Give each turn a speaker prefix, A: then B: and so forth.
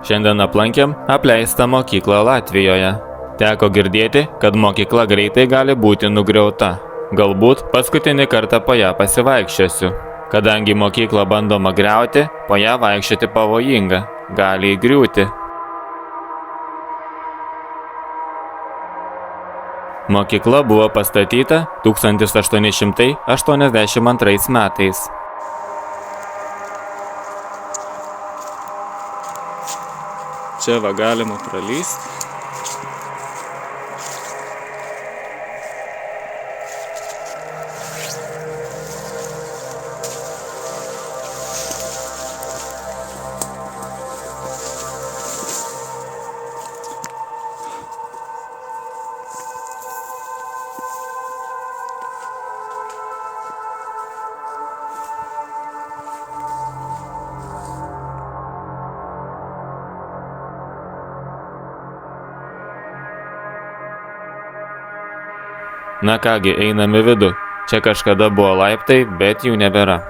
A: Šiandien aplankėm apleistą mokyklą Latvijoje. Teko girdėti, kad mokykla greitai gali būti nugriauta. Galbūt paskutinį kartą po ją pasivaikščiosiu. Kadangi mokyklą bandoma griauti, po ją vaikščioti pavojinga, gali įgriūti. Mokykla buvo pastatyta 1882 metais. Čia va galima pralysti. Na kągi, einam į vidų. Čia kažkada buvo laiptai, bet jų nebėra.